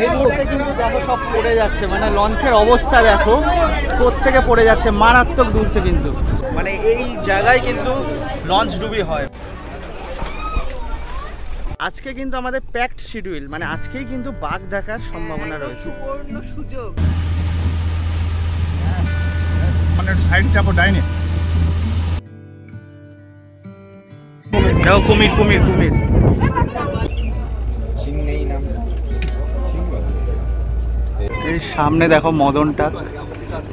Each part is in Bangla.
এই মুহূর্তে কিন্তু দেখো সব পড়ে যাচ্ছে, মানে লঞ্চের অবস্থা দেখো কোত্থেকে পড়ে যাচ্ছে, মারাত্মক দুলছে কিন্তু। মানে এই জায়গায় কিন্তু লঞ্চ ডুবি হয়। আজকে কিন্তু আমাদের প্যাকড শিডিউল, মানে আজকেই কিন্তু বাঘ দেখার সম্ভাবনা রয়েছে। সুবর্ণ সুযোগ। মানে সাইড চাপো ডাইনে। দেখো কুমির কুমির কুমির। এই সামনে দেখো মদনটাক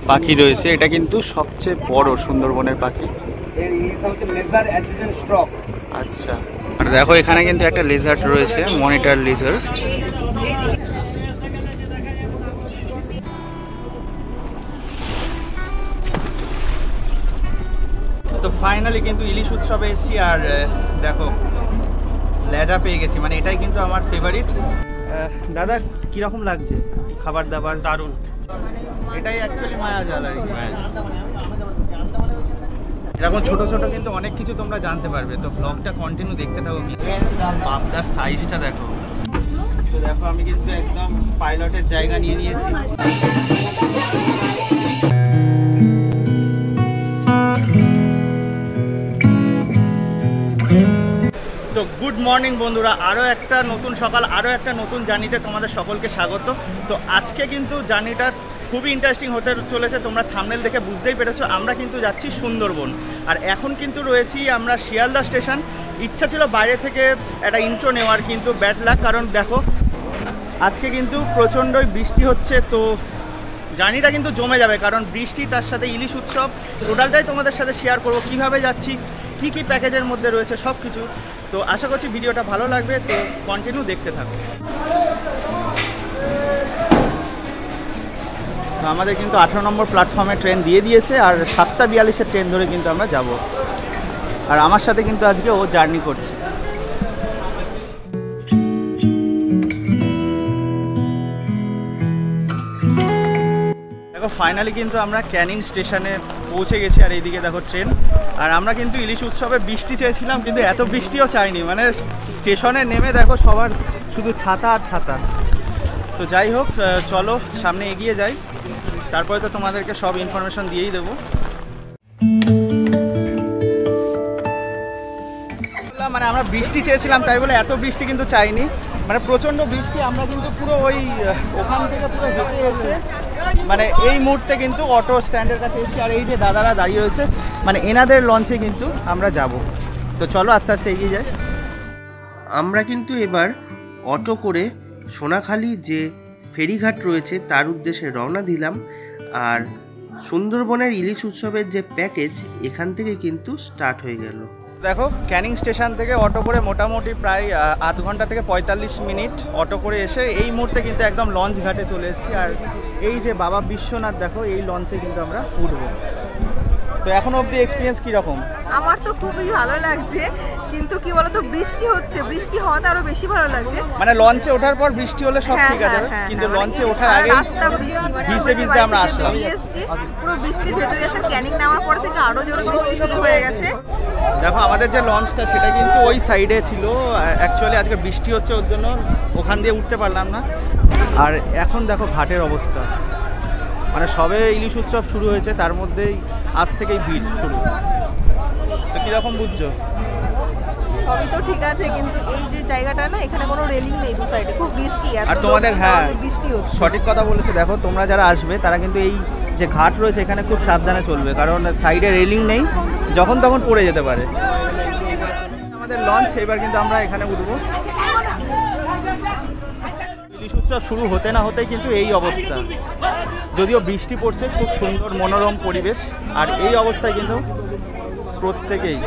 পাখি রয়েছে, এটা কিন্তু সবচেয়ে বড় সুন্দরবনের পাখি। আচ্ছা, আর দেখো এখানে কিন্তু একটা লেজার্ড রয়েছে, মনিটর লেজার্ড। তো ফাইনালি কিন্তু ইলিশ উৎসবে এসেছি, আর দেখো লেজা পেয়ে গেছি, মানে এটাই কিন্তু আমার ফেভারিট। দাদা কীরকম লাগছে খাবার দাবার? দারুণ, এটাই অ্যাকচুয়ালি মায়াজাল আর কি। এরকম ছোট ছোট কিন্তু অনেক কিছু তোমরা জানতে পারবে, তো ব্লগটা কন্টিনিউ দেখতে থাকো। বাপদার সাইজটা দেখো। তো দেখো আমি কিন্তু একদম পাইলটের জায়গা নিয়ে নিয়েছি। তো গুড মর্নিং বন্ধুরা, আরও একটা নতুন সকাল, আরও একটা নতুন জার্নিতে তোমাদের সকলকে স্বাগত। তো আজকে কিন্তু জার্নিটা খুবই ইন্টারেস্টিং হতে চলেছে, তোমরা থাম্বনেল দেখে বুঝতেই পেরেছো। আমরা কিন্তু যাচ্ছি সুন্দরবন, আর এখন কিন্তু রয়েছি আমরা শিয়ালদা স্টেশন। ইচ্ছা ছিল বাইরে থেকে একটা ইন্ট্রো নেওয়ার, কিন্তু ব্যাড লাক, কারণ দেখো আজকে কিন্তু প্রচণ্ডই বৃষ্টি হচ্ছে। তো জার্নিটা কিন্তু জমে যাবে, কারণ বৃষ্টি তার সাথে ইলিশ উৎসব, টোটালটাই তোমাদের সাথে শেয়ার করবো, কীভাবে যাচ্ছি, কী কী প্যাকেজের মধ্যে রয়েছে সব কিছু। তো আশা করছি ভিডিওটা ভালো লাগবে, তো কন্টিনিউ দেখতে থাকো। তো আমাদের কিন্তু 18 নম্বর প্ল্যাটফর্মে ট্রেন দিয়ে দিয়েছে, আর 7:42-এর ট্রেন ধরে কিন্তু আমরা যাব। আর আমার সাথে কিন্তু আজকে ও জার্নি করছে। দেখো ফাইনালি কিন্তু আমরা ক্যানিং স্টেশনে পৌঁছে গেছি, আর এইদিকে দেখো ট্রেন। আর আমরা কিন্তু ইলিশ উৎসবে বৃষ্টি চেয়েছিলাম, কিন্তু এত বৃষ্টিও চাইনি, মানে স্টেশনে নেমে দেখো সবার শুধু ছাতা আর ছাতা। তো যাই হোক, চলো সামনে এগিয়ে যাই, তারপরে তো তোমাদেরকে সব ইনফরমেশন দিয়েই দেবো। মানে আমরা বৃষ্টি চেয়েছিলাম, তাই বলে এত বৃষ্টি কিন্তু চাইনি, মানে প্রচণ্ড বৃষ্টি। আমরা কিন্তু পুরো ওই ওখান থেকে পুরো হেঁটে এসে মানে এই মুহূর্তে কিন্তু অটো স্ট্যান্ডের কাছে এসেছি, আর এই যে দাদারা দাঁড়িয়ে রয়েছে, মানে এনাদের লঞ্চে কিন্তু আমরা যাব। তো চলো আস্তে আস্তে এগিয়ে যাই। আমরা কিন্তু এবার অটো করে সোনাখালি যে ফেরিঘাট রয়েছে তার উদ্দেশ্যে রওনা দিলাম। আর সুন্দরবনের ইলিশ উৎসবের যে প্যাকেজ এখান থেকে কিন্তু স্টার্ট হয়ে গেল। দেখো ক্যানিং স্টেশন থেকে অটো করে মোটামুটি প্রায় আধ ঘন্টা থেকে 45 মিনিট অটো করে এসে এই মুহূর্তে কিন্তু একদম লঞ্চ ঘাটে চলে এসেছি। আর এই যে বাবা বিশ্বনাথ দেখো, এই লঞ্চে কিন্তু আমরা উঠবো। তো এখন অবধি এক্সপিরিয়েন্স কীরকম? আমার তো খুবই ভালো লাগছে, কিন্তু কি বলতো বৃষ্টি হচ্ছে, বৃষ্টি হওয়াতে আরো বেশি ভালো লাগছে। মানে লঞ্চে ওঠার পর বৃষ্টি হলে সব ঠিক আছে, কিন্তু লঞ্চে ওঠার আগে ভিজতে ভিজতে আমরা আসলাম। পুরো বৃষ্টির ভেতরে এসে ক্যানিং নামার পর থেকে আরো জোরে বৃষ্টি শুরু হয়ে গেছে। দেখো আমাদের যে লঞ্চটা সেটা কিন্তু ওই সাইডে ছিল, অ্যাকচুয়ালি আজকে বৃষ্টি হচ্ছে ওর জন্য ওখান দিয়ে উঠতে পারলাম না। আর এখন দেখো ঘাটের অবস্থা, মানে সবে ইলিশ উৎসব শুরু হয়েছে, তার মধ্যেই আজ থেকেই ভিড় শুরু। তো কীরকম বুঝছো? সবই তো ঠিক আছে, কিন্তু এই যে জায়গাটা না, এখানে কোনো রেলিং নেই দু সাইডে, খুব রিস্কি। আর তোমাদের হ্যাঁ বৃষ্টি হচ্ছে, সঠিক কথা বলেছে। দেখো তোমরা যারা আসবে তারা কিন্তু এই যে ঘাট রয়েছে এখানে খুব সাবধানে চলবে, কারণ সাইডে রেলিং নেই, যখন তখন পড়ে যেতে পারে। আমাদের লঞ্চ, এবার কিন্তু আমরা এখানে উঠবো। ইলিশ উৎসব শুরু হতে না হতেই কিন্তু এই অবস্থা, যদিও বৃষ্টি পড়ছে, খুব সুন্দর মনোরম পরিবেশ। আর এই অবস্থায় কিন্তু প্রত্যেকেই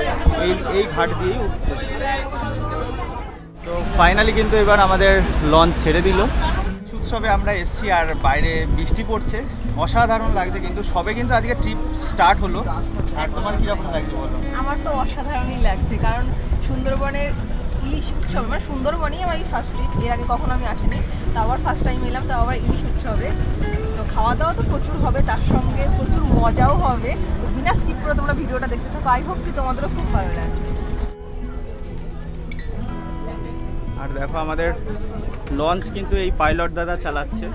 এই ঘাট দিয়েই উঠছে। তো ফাইনালি কিন্তু এবার আমাদের লঞ্চ ছেড়ে দিল। উৎসবে আমরা এসছি আর বাইরে বৃষ্টি পড়ছে, অসাধারণ লাগছে। কিন্তু সবে কিন্তু আজকে ট্রিপ স্টার্ট হলো। আর তোমার কীরকম লাগছে বলো? আমার তো অসাধারণই লাগছে, কারণ সুন্দরবনের ইলিশ উৎসব, মানে সুন্দরবনেই আমার এই ফার্স্ট ট্রিপ, এর আগে কখনো আমি আসিনি, তাও আবার ফার্স্ট টাইম এলাম, তাও আবার ইলিশ উৎসবে। তো খাওয়া দাওয়া তো প্রচুর হবে, তার সঙ্গে প্রচুর মজাও হবে। তো বিনা স্কিপ করে তোমরা ভিডিওটা দেখতে থাকো, আই হোপ কি তোমাদেরও খুব ভালো লাগবে। আর দেখো আমাদের লঞ্চ কিন্তু এই পাইলট দাদা চালাচ্ছে।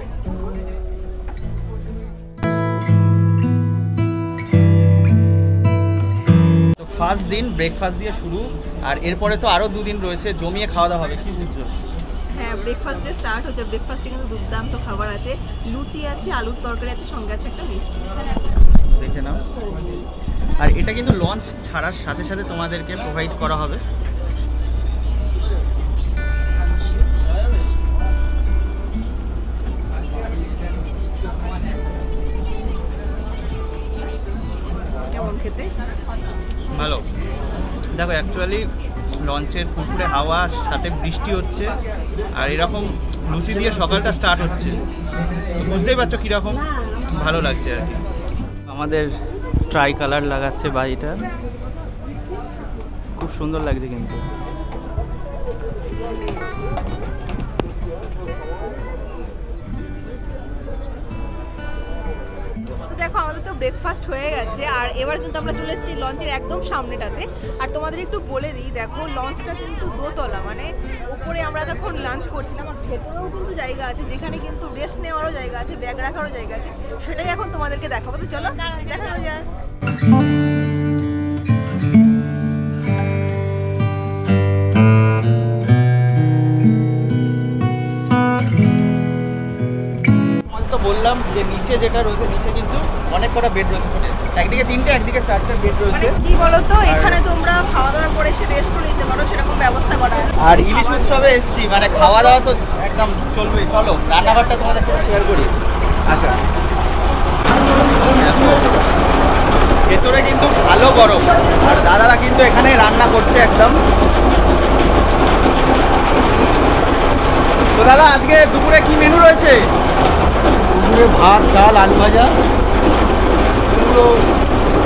তো ফার্স্ট দিন ব্রেকফাস্ট দিয়ে শুরু, আর এরপরে তো আরও 2 দিন রয়েছে, জমিয়ে খাওয়া দাওয়া হবে। কি বুঝছো? হ্যাঁ, ব্রেকফাস্ট ডে স্টার্ট হচ্ছে। ব্রেকফাস্টে কিন্তু দুর্দান্ত খাবার আছে, লুচি আছে, আলুর তরকারি আছে, সঙ্গে আছে একটা মিষ্টি। দেখে নাও। আর এটা কিন্তু লঞ্চ ছাড়ার সাথে সাথে তোমাদেরকে প্রোভাইড করা হবে। কেমন খেতে? ভালো। দেখো অ্যাকচুয়ালি লঞ্চের ফুরফুরে হাওয়া, সাথে বৃষ্টি হচ্ছে, আর এরকম লুচি দিয়ে সকালটা স্টার্ট হচ্ছে, তো বুঝতেই পারছো কীরকম ভালো লাগছে আর কি। আমাদের ট্রাই কালার লাগাচ্ছে বাড়িটা, খুব সুন্দর লাগছে কিন্তু। দেখো আমাদের তো ব্রেকফাস্ট হয়ে গেছে, আর এবার কিন্তু আমরা চলে এসেছি লঞ্চের একদম সামনেটাতে। আর তোমাদের একটু বলে দিই, দেখো লঞ্চটা কিন্তু দোতলা, মানে উপরে আমরা তখন লাঞ্চ করছিলাম, আর ভেতরেও কিন্তু জায়গা আছে, যেখানে কিন্তু রেস্ট নেওয়ারও জায়গা আছে, ব্যাগ রাখারও জায়গা আছে। সেটাই এখন তোমাদেরকে দেখাবো, তো চলো দেখানো যায়। বললাম যে নিচে যেটা রয়েছে, নিচে কিন্তু অনেক কটা বেড রয়েছে, একদিকে 3টে একদিকে 4টে বেড রয়েছে। কি বলতো, এখানে তোমরা খাওয়া দাওয়ার পরে এসে রেস্ট করে নিতে পারো, সেরকম ব্যবস্থা করা আছে। আর ইলিশ উৎসবে এসেছি, মানে খাওয়া দাওয়া তো একদম চলবেই। চলো রান্নাবাড়টা তোমাদের সাথে শেয়ার করি। আচ্ছা, ভেতরে কিন্তু ভালো গরম, আর দাদারা কিন্তু এখানে রান্না করছে একদম। তো দাদা আজকে দুপুরে কি মেনু রয়েছে? দুপুরে ভাত, ডাল, আলু ভাজা, পুরো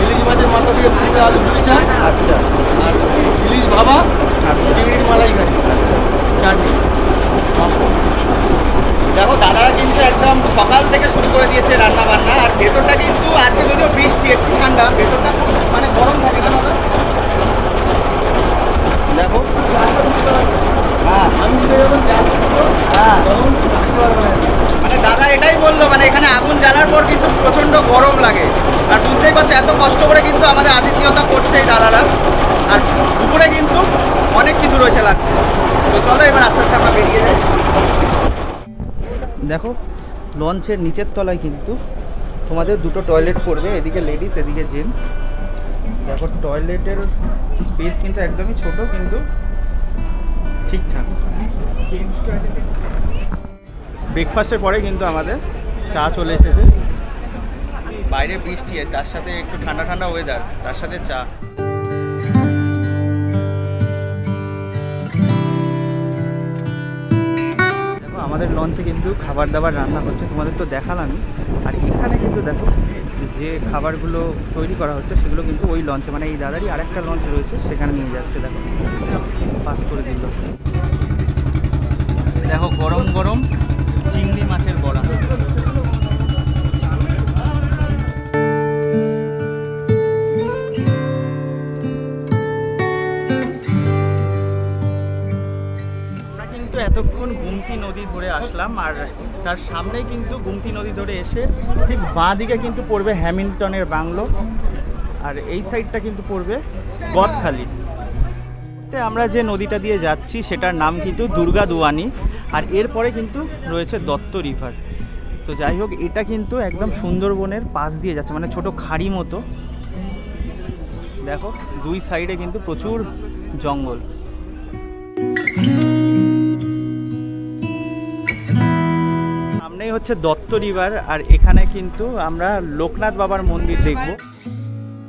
ইলিশ মাছের মাথা দিয়ে পুরো আলু পুরিশা, আচ্ছা, আর ইলিশ ভাবা, চিংড়ির মালাইকারি, চাটনি। দেখো দাদারা কিন্তু একদম সকাল থেকে শুরু করে দিয়েছে রান্না বান্না। আর ভেতরটা কিন্তু আজকে যদিও বৃষ্টি, একটু ঠান্ডা, ভেতরটা খুব মানে গরম থাকে না দাদা? দেখো হ্যাঁ মানে দাদা এটাই বললো, মানে এখানে আগুন জ্বালার পর কিন্তু প্রচণ্ড গরম লাগে। আর বুঝতেই পারছো এত কষ্ট করে কিন্তু আমাদের আতিথেয়তা করছে এই দাদারা। আর উপরে কিন্তু অনেক কিছু রয়েছে লাগছে। তো চলো এবার আস্তে আস্তে আমরা বেরিয়ে যাই। দেখো লঞ্চের নিচের তলায় কিন্তু তোমাদের 2টো টয়লেট পড়বে, এদিকে লেডিস এদিকে জেন্টস। দেখো টয়লেটের স্পেস কিন্তু একদমই ছোট, কিন্তু ঠিকঠাক। ব্রেকফাস্টের পরে কিন্তু আমাদের চা চলে এসেছে। বাইরে বৃষ্টি, তার সাথে একটু ঠান্ডা ঠান্ডা ওয়েদার, তার সাথে চা। দেখো আমাদের লঞ্চে কিন্তু খাবার দাবার রান্না হচ্ছে, তোমাদের তো দেখালামই। আর এখানে কিন্তু দেখো যে খাবারগুলো তৈরি করা হচ্ছে সেগুলো কিন্তু ওই লঞ্চে, মানে এই দাদারই আরেকটা লঞ্চ রয়েছে, সেখানে নিয়ে যাচ্ছে। দেখো পাস করে দিল। দেখো গরম গরম চিংড়ি মাছের বড়া। এতক্ষণ গুমতি নদী ধরে আসলাম, আর তার সামনেই কিন্তু গুমতি নদী ধরে এসে ঠিক বাঁ দিকে কিন্তু পড়বে হ্যামিল্টনের বাংলো, আর এই সাইডটা কিন্তু পড়বে গদখালি। আমরা যে নদীটা দিয়ে যাচ্ছি সেটার নাম কিন্তু দুর্গা দুয়ানি, আর এরপরে কিন্তু রয়েছে দত্ত রিভার। তো যাই হোক, এটা কিন্তু একদম সুন্দরবনের পাশ দিয়ে যাচ্ছে, মানে ছোট খাড়ি মতো। দেখো দুই সাইডে কিন্তু প্রচুর জঙ্গল। সামনেই হচ্ছে দত্ত রিভার, আর এখানে কিন্তু আমরা লোকনাথ বাবার মন্দির দেখব।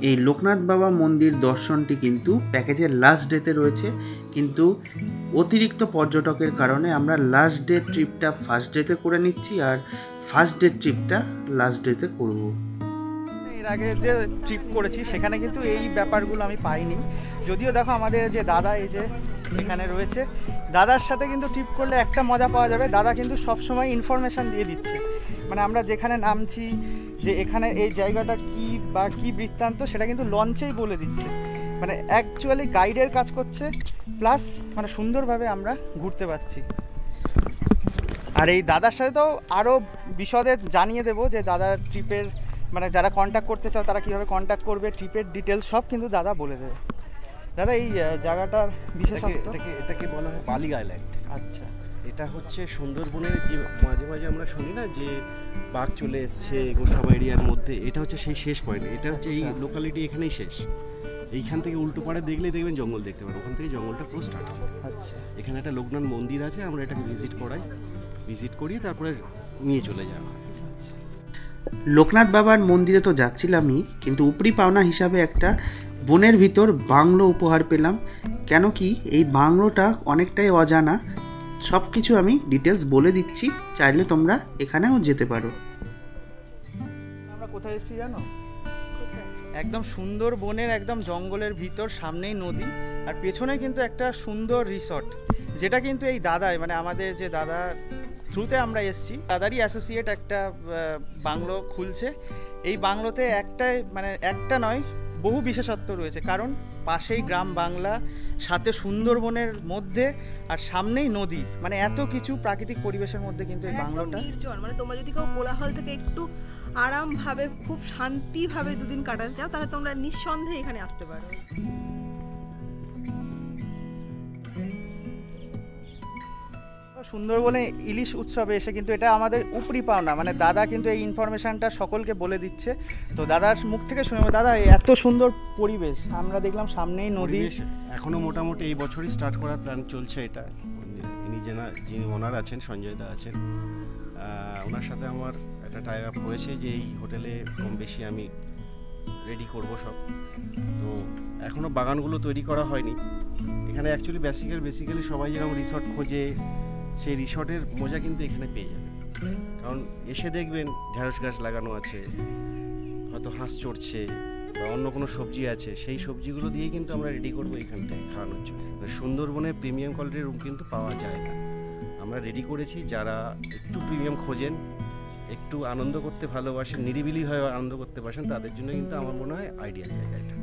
এই লোকনাথ বাবা মন্দির দর্শনটি কিন্তু প্যাকেজের লাস্ট ডেতে রয়েছে, কিন্তু অতিরিক্ত পর্যটকের কারণে আমরা লাস্ট ডে ট্রিপটা ফার্স্ট ডেতে করে নিচ্ছি, আর ফার্স্ট ডে ট্রিপটা লাস্ট ডেতে করব। এর আগে যে ট্রিপ করেছি সেখানে কিন্তু এই ব্যাপারগুলো আমি পাইনি। যদিও দেখো আমাদের যে দাদা এই যে এখানে রয়েছে, দাদার সাথে কিন্তু ট্রিপ করলে একটা মজা পাওয়া যাবে, দাদা কিন্তু সবসময় ইনফরমেশান দিয়ে দিচ্ছে। মানে আমরা যেখানে নামছি, যে এখানে এই জায়গাটা কি বা কি বৃত্তান্ত, সেটা কিন্তু লঞ্চেই বলে দিচ্ছে। মানে অ্যাকচুয়ালি গাইডের কাজ করছে, প্লাস মানে সুন্দরভাবে আমরা ঘুরতে পারছি। আর এই দাদার সাথে তো আরও বিশদে জানিয়ে দেবো যে দাদার ট্রিপের মানে যারা কন্ট্যাক্ট করতে চাও তারা কীভাবে কন্ট্যাক্ট করবে, ট্রিপের ডিটেলস সব কিন্তু দাদা বলে দেবে। দাদা এই জায়গাটার বিশেষত্ব এটাকে বলা হয় বালি আইল্যান্ড। আচ্ছা, এটা হচ্ছে সুন্দরবনের যে মাঝে মাঝে আমরা শুনি না যে বাঘ চলে এসছে গোসাবা এরিয়ার মধ্যে, এটা হচ্ছে সেই শেষ পয়েন্ট। এটা হচ্ছে এই লোকালিটি এখানেই শেষ। এইখান থেকে উল্টো পাড়ে দেখলেই দেখবেন জঙ্গল দেখতে পারেন, ওখান থেকে জঙ্গলটা পুরো স্টার্ট হয়। আচ্ছা, এখানে একটা লোকনাথ মন্দির আছে, আমরা এটাকে ভিজিট করিয়ে তারপরে নিয়ে চলে যাওয়া হয়। লোকনাথ বাবার মন্দিরে তো যাচ্ছিলামই, কিন্তু উপরি পাওনা হিসাবে একটা বনের ভিতর বাংলো উপহার পেলাম। কেন কি এই বাংলোটা অনেকটাই অজানা, সব কিছু আমি ডিটেলস বলে দিচ্ছি, চাইলে তোমরা এখানেও যেতে পারো। আমরা কোথায় এসেছি জানো? একদম সুন্দরবনের একদম জঙ্গলের ভিতর, সামনেই নদী আর পেছনে কিন্তু একটা সুন্দর রিসর্ট, যেটা কিন্তু এই দাদাই মানে আমাদের যে দাদা থ্রুতে আমরা এসেছি, দাদারই অ্যাসোসিয়েট একটা বাংলো খুলছে। এই বাংলোতে একটা নয় বহু বিশেষত্ব রয়েছে, কারণ পাশেই গ্রাম বাংলা, সাথে সুন্দরবনের মধ্যে আর সামনেই নদী, মানে এত কিছু প্রাকৃতিক পরিবেশের মধ্যে কিন্তু এই বাংলোটা নির্জন। মানে তোমরা যদি কেউ কোলাহল থেকে একটু আরামভাবে খুব শান্তিভাবে দুদিন কাটাতে চাও তাহলে তোমরা নিঃসন্দেহে এখানে আসতে পারো। সুন্দরবনে ইলিশ উৎসবে এসে কিন্তু এটা আমাদের উপরি পাওনা, মানে দাদা কিন্তু এই ইনফরমেশনটা সকলকে বলে দিচ্ছে। তো দাদার মুখ থেকে শুনে, দাদা এত সুন্দর পরিবেশ, আমরা দেখলাম সামনেই নদী। এখনও মোটামুটি এই বছরই স্টার্ট করার প্ল্যান চলছে। এটা ইনি যিনি ওনার আছেন, সঞ্জয় দা আছেন, ওনার সাথে আমার একটা টাই আপ হয়েছে যে এই হোটেলে কম বেশি আমি রেডি করব সব। তো এখনও বাগানগুলো তৈরি করা হয়নি। এখানে অ্যাকচুয়ালি বেসিক্যালি সবাই যেরকম রিসর্ট খোঁজে, সেই রিসর্টের মজা কিন্তু এখানে পেয়ে যাবে। কারণ এসে দেখবেন ঢেঁড়স গাছ লাগানো আছে, হয়তো হাঁস চড়ছে বা অন্য কোনো সবজি আছে, সেই সবজিগুলো দিয়েই কিন্তু আমরা রেডি করবো এখানটায় খাওয়ানোর জন্য। সুন্দরবনে প্রিমিয়াম কোয়ালিটির রুম কিন্তু পাওয়া যায় না, আমরা রেডি করেছি। যারা একটু প্রিমিয়াম খোঁজেন, একটু আনন্দ করতে ভালোবাসেন, নিরিবিলিভাবে আনন্দ করতে পারেন, তাদের জন্য কিন্তু আমার মনে হয় আইডিয়াল জায়গা এটা।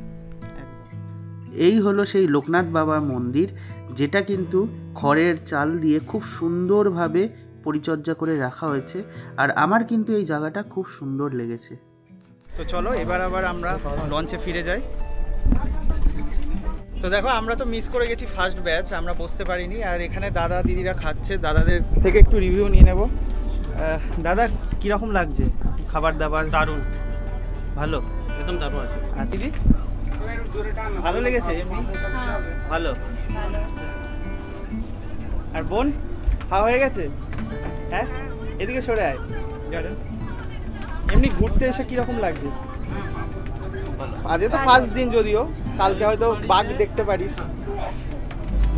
এই হলো সেই লোকনাথ বাবার মন্দির, যেটা কিন্তু খড়ের চাল দিয়ে খুব সুন্দরভাবে পরিচর্যা করে রাখা হয়েছে, আর আমার কিন্তু এই জায়গাটা খুব সুন্দর লেগেছে। তো চলো এবার আবার আমরা লঞ্চে ফিরে যাই। তো দেখো আমরা তো মিস করে গেছি ফার্স্ট ব্যাচ, আমরা বসতে পারিনি। আর এখানে দাদা দিদিরা খাচ্ছে, দাদাদের থেকে একটু রিভিউ নিয়ে নেব। দাদা কীরকম লাগছে খাবার দাবার? দারুণ, ভালো, একদম দারুণ আছে। আর দিদি ভালো লেগেছে? এমনি ভালো। আর বোন খাওয়া হয়ে গেছে? হ্যাঁ, এদিকে সরে আয়। এমনি ঘুরতে এসে কিরকম লাগছে? আজকে তো ফার্স্ট দিন, যদিও কালকে হয়তো বাঘ দেখতে পারিস।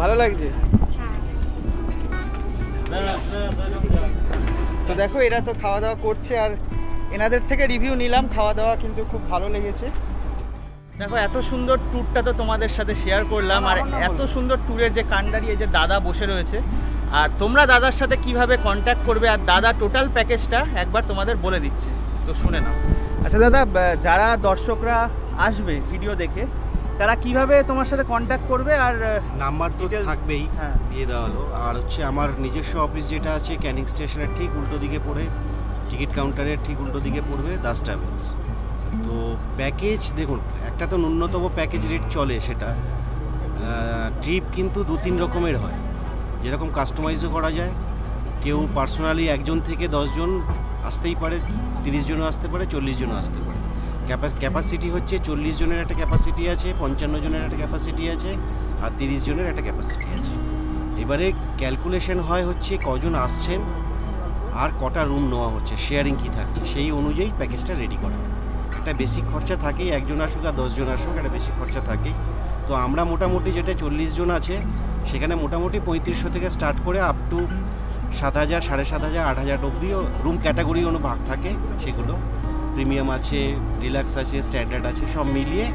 ভালো লাগছে? তো দেখো এরা তো খাওয়া দাওয়া করছে, আর এনাদের থেকে রিভিউ নিলাম। খাওয়া দাওয়া কিন্তু খুব ভালো লেগেছে। দেখো এত সুন্দর ট্যুরটা তো তোমাদের সাথে শেয়ার করলাম, আর এত সুন্দর ট্যুরের যে কাণ্ডারি এই যে দাদা বসে রয়েছে, আর তোমরা দাদার সাথে কিভাবে কন্ট্যাক্ট করবে, আর দাদা টোটাল প্যাকেজটা একবার তোমাদের বলে দিচ্ছে, তো শুনে নাও। আচ্ছা দাদা, যারা দর্শকরা আসবে ভিডিও দেখে, তারা কিভাবে তোমার সাথে কন্ট্যাক্ট করবে? আর নাম্বার তো থাকবেই, হ্যাঁ দিয়ে দেওয়া হলো। আর হচ্ছে আমার নিজস্ব অফিস যেটা আছে ক্যানিং স্টেশনের ঠিক উল্টো দিকে পড়ে, টিকিট কাউন্টারের ঠিক উল্টো দিকে পড়বে দাস ট্রাভেলস। তো প্যাকেজ দেখুন, একটা তো ন্যূনতম প্যাকেজ রেট চলে, সেটা ট্রিপ কিন্তু 2-3 রকমের হয়, যেরকম কাস্টমাইজও করা যায়। কেউ পার্সোনালি 1 জন থেকে 10 জন আসতেই পারে, 30 জনও আসতে পারে, 40 জনও আসতে পারে। ক্যাপাসিটি হচ্ছে 40 জনের একটা ক্যাপাসিটি আছে, 55 জনের একটা ক্যাপাসিটি আছে, আর 30 জনের একটা ক্যাপাসিটি আছে। এবারে ক্যালকুলেশন হয় হচ্ছে কজন আসছেন আর কটা রুম নেওয়া হচ্ছে, শেয়ারিং কী থাকছে, সেই অনুযায়ী প্যাকেজটা রেডি করা হয়। একটা বেসিক খরচা থাকেই, 1 জন আসুক আর 10 জন আসুক, একটা বেসিক খরচা থাকেই। তো আমরা মোটামুটি যেটা 40 জন আছে, সেখানে মোটামুটি 3500 থেকে স্টার্ট করে আপ টু 7000, 7500, 8000 অবধিও রুম ক্যাটাগরি ভাগ থাকে। সেগুলো প্রিমিয়াম আছে, ডিলাক্স আছে, স্ট্যান্ডার্ড আছে, সব মিলিয়ে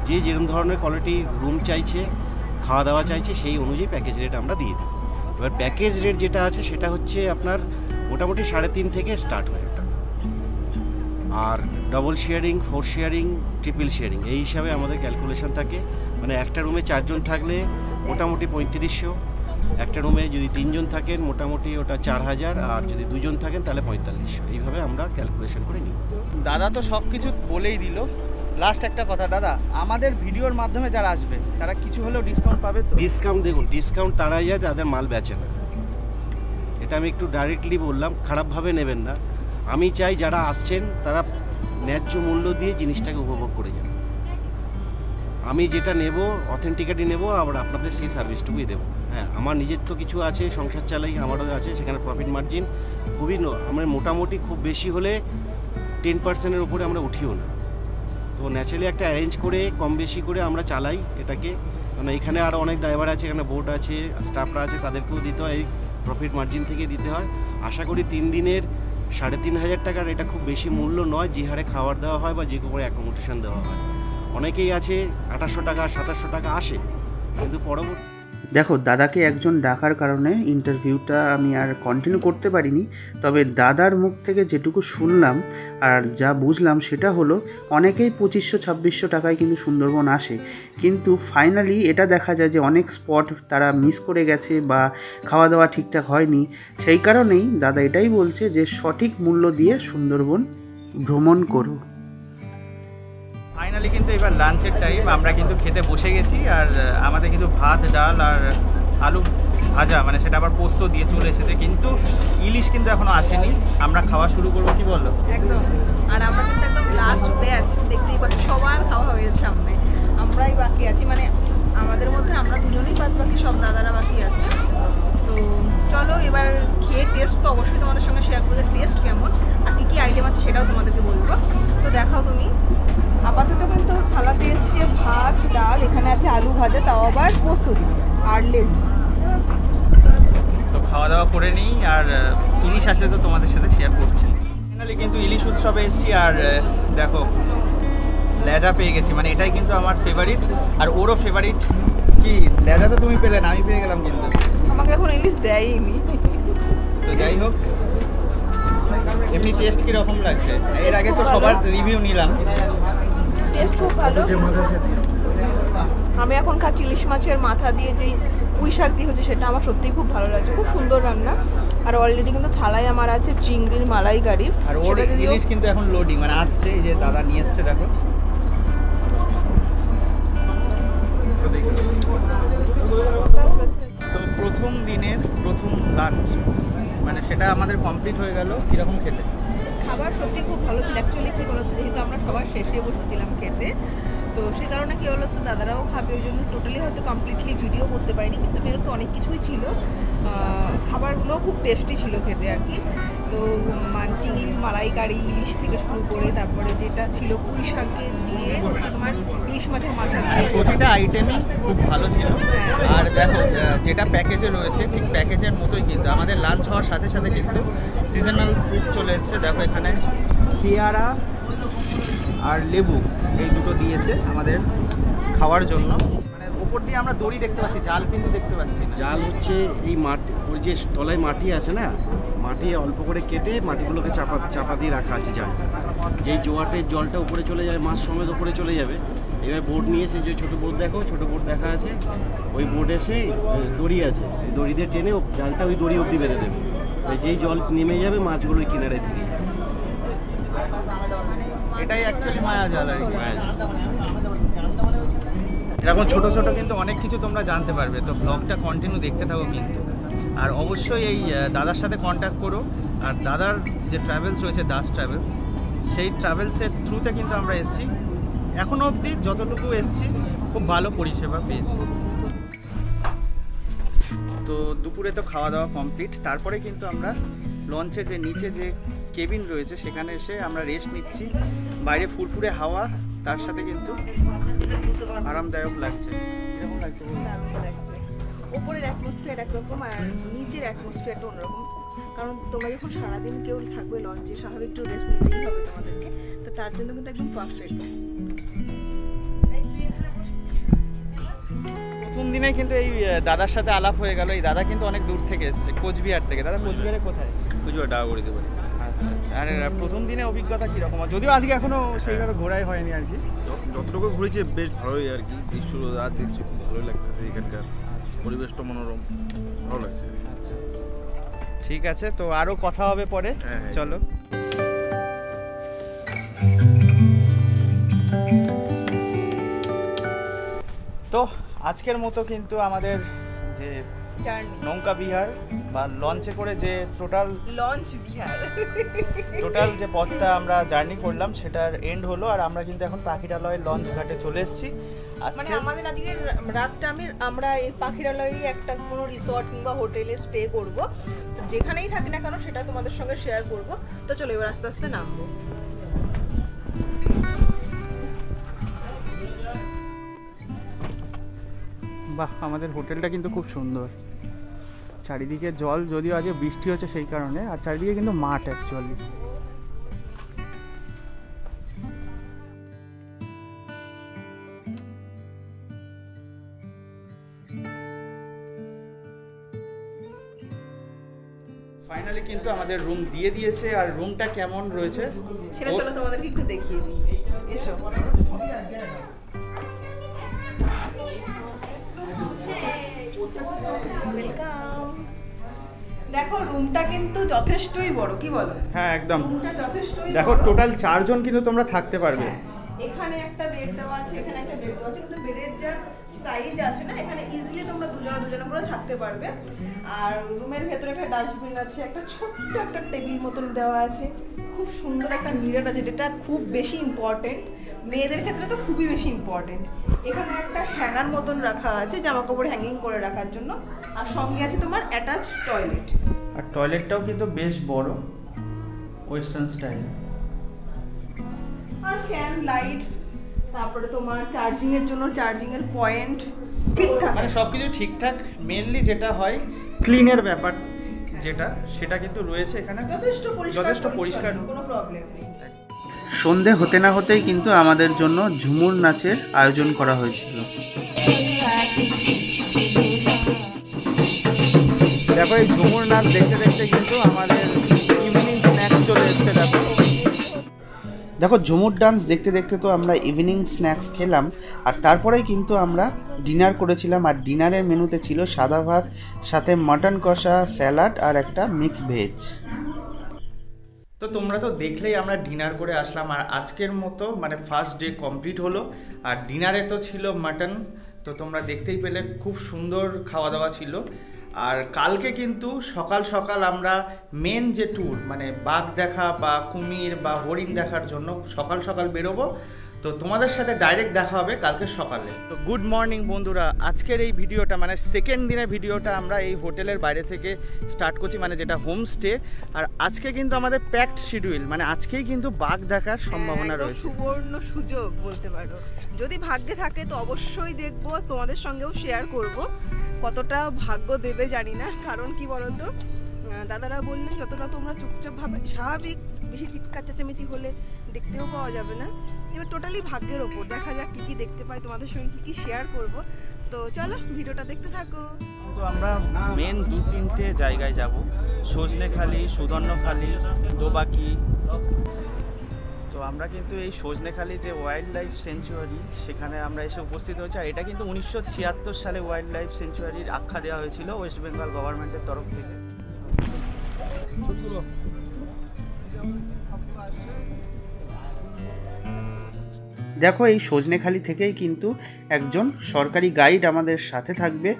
যে যেরকম ধরনের কোয়ালিটি রুম চাইছে, খাওয়া দাওয়া চাইছে, সেই অনুযায়ী প্যাকেজ রেট আমরা দিয়ে দিই। এবার প্যাকেজ রেট যেটা আছে সেটা হচ্ছে আপনার মোটামুটি 3.5 থেকে স্টার্ট হয়। ওটা আর double sharing, 4 sharing, triple sharing এই হিসাবে আমাদের ক্যালকুলেশন থাকে। মানে একটা রুমে 4 জন থাকলে মোটামুটি 3500, একটা রুমে যদি 3 জন থাকেন মোটামুটি ওটা 4000, আর যদি 2 জন থাকেন তাহলে 4500। এইভাবে আমরা ক্যালকুলেশন করে নিই। দাদা তো সব কিছু বলেই দিল। লাস্ট একটা কথা দাদা, আমাদের ভিডিওর মাধ্যমে যারা আসবে তারা কিছু হলেও ডিসকাউন্ট পাবে তো? ডিসকাউন্ট দেখুন, ডিসকাউন্ট তারাই যায় যাদের মাল বেচে না। এটা আমি একটু ডাইরেক্টলি বললাম, খারাপভাবে নেবেন না। আমি চাই যারা আসছেন তারা ন্যায্য মূল্য দিয়ে জিনিসটাকে উপভোগ করে যান। আমি যেটা নেব অথেন্টিকেটই নেব, আবার আপনাদের সেই সার্ভিসটুকুই দেবো। হ্যাঁ, আমার নিজের তো কিছু আছে, সংসার চালাই, আমারও আছে, সেখানে প্রফিট মার্জিন খুবই আমরা মোটামুটি খুব বেশি হলে 10%-এর উপরে আমরা উঠিও না। তো ন্যাচারালি একটা অ্যারেঞ্জ করে কম বেশি করে আমরা চালাই এটাকে, কারণ এখানে আরও অনেক ড্রাইভার আছে, এখানে বোট আছে, স্টাফরা আছে, তাদেরকেও দিতে হয়, এই প্রফিট মার্জিন থেকে দিতে হয়। আশা করি 3 দিনের 3500 টাকার এটা খুব বেশি মূল্য নয়, যে হারে খাবার দেওয়া হয় বা যে করে অ্যাকোমোডেশন দেওয়া হয়। অনেকেই আছে 2800 টাকা 2700 টাকা আসে, কিন্তু পরবর্তী দেখো, দাদাকে একজন ডাকার কারণে ইন্টারভিউটা আমি আর কন্টিনিউ করতে পারিনি। তবে দাদার মুখ থেকে যেটুকু শুনলাম আর যা বুঝলাম সেটা হলো অনেকেই 2500-2600 টাকায় কিন্তু সুন্দরবন আসে, কিন্তু ফাইনালি এটা দেখা যায় যে অনেক স্পট তারা মিস করে গেছে বা খাওয়া দাওয়া ঠিকঠাক হয়নি। সেই কারণেই দাদা এটাই বলছে যে সঠিক মূল্য দিয়ে সুন্দরবন ভ্রমণ করো। ফাইনালি কিন্তু এবার লাঞ্চের টাইম, আমরা কিন্তু খেতে বসে গেছি। আর আমাদের কিন্তু ভাত, ডাল আর আলু ভাজা, মানে সেটা আবার পোস্ত দিয়ে চলে এসেছে, কিন্তু ইলিশ কিন্তু এখনো আসেনি। আমরা খাওয়া শুরু করবো, কি বললো? একদম। আর আমরা কিন্তু একদম লাস্ট ব্যাচ, দেখতেই পাচ্ছি সবার খাওয়া হয়েছে সামনে, আমরাই বাকি আছি। মানে আমাদের মধ্যে আমরা দুজনেই বাকি, সব দাদারা বাকি আছে। তো চলো এবার খেয়ে টেস্ট তো অবশ্যই তোমাদের সঙ্গে শেয়ার করবো, টেস্ট কেমন আর কী কী আইটেম আছে সেটাও তোমাদেরকে বলবো। তো দেখাও তুমি। আপাতত কিন্তু থালাতে এসছে ভাত, ডাল, এখানে আছে আলু ভাজা, তাও আবার পোস্ত দিয়ে, আর লেবু। তো খাওয়া দাওয়া করে নিই, আর ইলিশ আসলে তো তোমাদের সাথে শেয়ার করছি। ফাইনালি কিন্তু ইলিশ উৎসবে এসেছি, আর দেখো লেজা পেয়ে গেছি, মানে এটাই কিন্তু আমার ফেভারিট, আর ওরও ফেভারিট। কি লেজা তো তুমি পেলে না, আমি পেয়ে গেলাম কিন্তু। আমাকে এখন ইলিশ দেয়নি। তো যাই হোক, এমনি টেস্ট কীরকম লাগছে? এর আগে তো সবার রিভিউ নিলাম, টেস্ট খুব ভালো। আমি এখন খাচ্ছি ইলিশ মাছের মাথা দিয়ে যেই পুঁই শাক দিয়ে হচ্ছে, সেটা আমার সত্যিই খুব ভালো লাগছে, খুব সুন্দর রান্না। আর অলরেডি কিন্তু থালায় আমার আছে চিংড়ির মালাইকারি, আর ওর ইলিশ কিন্তু এখন লোডিং, মানে আসছে, এই যে দাদা নিয়ে এসছে দেখো। তো প্রথম দিনের প্রথম লাঞ্চ, মানে সেটা আমাদের কমপ্লিট হয়ে গেল। কীরকম খেতে? খাবার সত্যি খুব ভালো ছিল। অ্যাকচুয়ালি কী বলতো, যেহেতু আমরা সবার শেষে বসেছিলাম খেতে, তো সে কারণে কী হলো, তো দাদারাও খাবে, ওই জন্য টোটালি হয়তো কমপ্লিটলি ভিডিও করতে পারিনি, কিন্তু মেরো তো অনেক কিছুই ছিল। খাবারগুলো খুব টেস্টি ছিল খেতে আর কি। তো চিংড়ির মালাইকারি, ইলিশ থেকে শুরু করে তারপরে যেটা ছিল পুঁই শাকে দিয়ে হচ্ছে তোমার ইলিশ মাছের মাথা দিয়ে, প্রতিটা আইটেমই খুব ভালো ছিল। আর দেখো যেটা প্যাকেজে রয়েছে ঠিক প্যাকেজের মতোই, কিন্তু আমাদের লাঞ্চ হওয়ার সাথে সাথে কিন্তু সিজনাল ফ্রুট চলে এসছে। দেখো এখানে পেয়ারা আর লেবু এই দুটো দিয়েছে আমাদের খাওয়ার জন্য। মানে উপর দিয়ে আমরা দড়ি দেখতে পাচ্ছি, জাল কিন্তু দেখতে পাচ্ছি না। জাল হচ্ছে এই মাটি, ওই যে তলায় মাটি আছে না, মাটি অল্প করে কেটে মাটিগুলোকে চাপা দিয়ে রাখা আছে জাল। যেই জোয়াটের জলটা উপরে চলে যাবে, মাছ সমেত উপরে চলে যাবে। এবার বোট নিয়ে এসে, যে ছোটো বোট দেখো, ছোটো বোট দেখা আছে, ওই বোটে এসে দড়ি আছে, ওই দড়ি দিয়ে টেনে জালটা ওই দড়ি অবধি বেঁধে দেবে। যেই জল নেমে যাবে মাছগুলো ওই কিনারে থেকে যাবে। এটাই অ্যাকচুয়ালি মায়া জাল আর কি। মায়া জাল। এরকম ছোট ছোট কিন্তু অনেক কিছু তোমরা জানতে পারবে, তো ব্লগটা কন্টিনিউ দেখতে থাকো কিন্তু। আর অবশ্যই এই দাদার সাথে কন্ট্যাক্ট করো। আর দাদার যে ট্রাভেলস রয়েছে, দাস ট্রাভেলস, সেই ট্রাভেলসের থ্রুতে কিন্তু আমরা এসেছি। এখনও অবধি যতটুকু এসেছি খুব ভালো পরিষেবা পেয়েছি। তো দুপুরে তো খাওয়া দাওয়া কমপ্লিট, তারপরে কিন্তু আমরা লঞ্চের যে নিচে যে কেবিন রয়েছে সেখানে এসে আমরা রেস্ট নিচ্ছি। বাইরে ফুরফুরে হাওয়া, তার সাথে কিন্তু আরামদায়ক লাগছে। এরকম লাগছে লাগছে। ওপরের অ্যাটমসফিয়ার একরকম আর নিচের অ্যাটমসফিয়ারটা অন্যরকম। কারণ তোমরা যখন সারাদিন কেউ থাকবে লঞ্চে, স্বাভাবিক একটু রেস্ট নিতেই হবে তোমাদেরকে, তো তার জন্য কিন্তু একদম পারফেক্ট। প্রথম দিনে কিন্তু এই দাদার সাথে আলাপ হয়ে গেল। এই দাদা কিন্তু অনেক দূর থেকে এসেছে, কোচবিহার থেকে। দাদা কোচবিহারে কোথায়? কুচবিহার ডাকাগুড়িতে পারি। আচ্ছা আচ্ছা। আর প্রথম দিনে অভিজ্ঞতা কীরকম? যদিও আজকে এখনো সেইভাবে ঘোরাই হয়নি আর কি। যতটুকু ঘুরেছি বেশ ভালোই আর কি, দৃশ্য আর দেখছি খুব ভালোই লাগতেছে, এখানকার পরিবেশটা মনোরম, ভালো লাগছে। আচ্ছা ঠিক আছে, তো আরও কথা হবে পরে। হ্যাঁ। চলো। তো আজকের মতো কিন্তু আমাদের যে জার্নি নৌকা বিহার বা লঞ্চে করে যে লঞ্চ বিহার টোটাল যে পথটা আমরা জার্নি করলাম সেটার এন্ড হলো। আর আমরা কিন্তু এখন পাখিরালয় লঞ্চ ঘাটে চলে এসেছি। মানে আজকে আমাদের আজকের রাতটা আমরা এই পাখিরালয়ে একটা কোনো রিসর্ট কিংবা হোটেলে স্টে করব। তো যেখানেই থাকি না কেন সেটা তোমাদের সঙ্গে শেয়ার করব। তো চলো এবার আস্তে আস্তে নামবো। বাহ, আমাদের হোটেলটা কিন্তু খুব সুন্দর। চারিদিকে জল, যদিও আজকে বৃষ্টি হচ্ছে সেই কারণে, আর চারিদিকে কিন্তু মাঠ অ্যাকচুয়ালি। ফাইনালি কিন্তু আমাদের রুম দিয়ে দিয়েছে। আর রুমটা কেমন রয়েছে সেটা চলো তোমাদেরকে একটু দেখিয়ে দিই। এসো। ওয়েলকাম। দেখো রুমটা কিন্তু যথেষ্টই বড়, কি বলো? হ্যাঁ একদম। রুমটা যথেষ্টই দেখো বড়। টোটাল 4 জন কিন্তু তোমরা থাকতে পারবে। এখানে একটা বেড দেওয়া আছে, এখানে একটা বেড দেওয়া আছে, কিন্তু বেডের যা সাইজ আছে না, এখানে ইজিলি তোমরা দুজনে করে থাকতে পারবে। আর রুমের ভেতরে একটা ডাস্টবিন আছে, একটা ছোট্ট একটা টেবিল মতন দেওয়া আছে, খুব সুন্দর একটা মিরর আছে যেটা খুব বেশি ইম্পর্টেন্ট, মেয়েদের ক্ষেত্রে তো খুবই বেশি ইম্পর্টেন্ট। এখানে একটা হ্যাঙ্গার মতন রাখা আছে জামা কাপড় হ্যাঙ্গিং করে রাখার জন্য। আর সঙ্গে আছে তোমার অ্যাটাচ টয়লেট। আর টয়লেটটাও কিন্তু বেশ বড়, ওয়েস্টার্ন স্টাইল। আর ফ্যান, লাইট, তারপরে তোমার চার্জিং এর জন্য চার্জিং এর পয়েন্ট ঠিকঠাক, মানে সবকিছু ঠিকঠাক। মেনলি যেটা হয় ক্লিনের ব্যাপার যেটা, সেটা কিন্তু রয়েছে এখানে। যথেষ্ট পরিষ্কার, পরিষ্কার। কোনো প্রবলেম নেই। সন্ধে হতে না হতেই কিন্তু আমাদের জন্য ঝুমুর নাচের আয়োজন করা হয়েছিল। দেখো এই ঝুমুর নাচ দেখতে দেখতে কিন্তু আমাদের ইভিনিং স্ন্যাক্স চলে এসছে। দেখো ঝুমুর ডান্স দেখতে দেখতে তো আমরা ইভিনিং স্ন্যাক্স খেলাম, আর তারপরেই কিন্তু আমরা ডিনার করেছিলাম। আর ডিনারের মেনুতে ছিল সাদা ভাত, সাথে মাটন কষা, স্যালাড আর একটা মিক্স ভেজ। তো তোমরা তো দেখলেই আমরা ডিনার করে আসলাম। আর আজকের মতো মানে ফার্স্ট ডে কমপ্লিট হলো। আর ডিনারে তো ছিল মাটন, তো তোমরা দেখতেই পেলে খুব সুন্দর খাওয়া দাওয়া ছিল। আর কালকে কিন্তু সকাল সকাল আমরা মেন যে ট্যুর মানে বাঘ দেখা বা কুমির বা হরিণ দেখার জন্য সকাল সকাল বেরোবো। তো তোমাদের সাথে ডাইরেক্ট দেখা হবে কালকে সকালে। তো গুড মর্নিং বন্ধুরা, আজকের এই ভিডিওটা মানে সেকেন্ড দিনের ভিডিওটা আমরা এই হোটেলের বাইরে থেকে স্টার্ট করছি, মানে যেটা হোমস্টে। আর আজকে কিন্তু আমাদের প্যাকড শিডিউল, মানে আজকেই কিন্তু বাঘ দেখার সম্ভাবনা রয়েছে। সুবর্ণ সুযোগ বলতে পারো, যদি ভাগ্যে থাকে তো অবশ্যই দেখবো, তোমাদের সঙ্গেও শেয়ার করব। কতটা ভাগ্য দেবে জানি না, কারণ কি বলতো দাদারা বললেন যতটা তোমরা চুপচাপ ভাবে স্বাভাবিক, বেশি চিৎকার চেঁচামেচি হলে দেখতেও পাওয়া যাবে না। এবার টোটালি ভাগ্যের ওপর, দেখা যাক কী কী দেখতে পাই, তোমাদের সঙ্গে কী কী শেয়ার করব। তো চলো ভিডিওটা দেখতে থাকো। তো আমরা মেন 2-3টে জায়গায় যাব, সজনেখালি, সুধর্ণখালি, দোবাকি। তো আমরা কিন্তু এই সজনেখালি যে ওয়াইল্ড লাইফ সেঞ্চুয়ারি সেখানে আমরা এসে উপস্থিত হয়েছি। আর এটা কিন্তু 1976 সালে ওয়াইল্ড লাইফ সেঞ্চুয়ারির আখ্যা দেওয়া হয়েছিল ওয়েস্ট বেঙ্গল গভর্নমেন্টের তরফ থেকে। দেখো এই সজনেখালি থেকেই কিন্তু একজন সরকারি গাইড আমাদের সাথে থাকবে,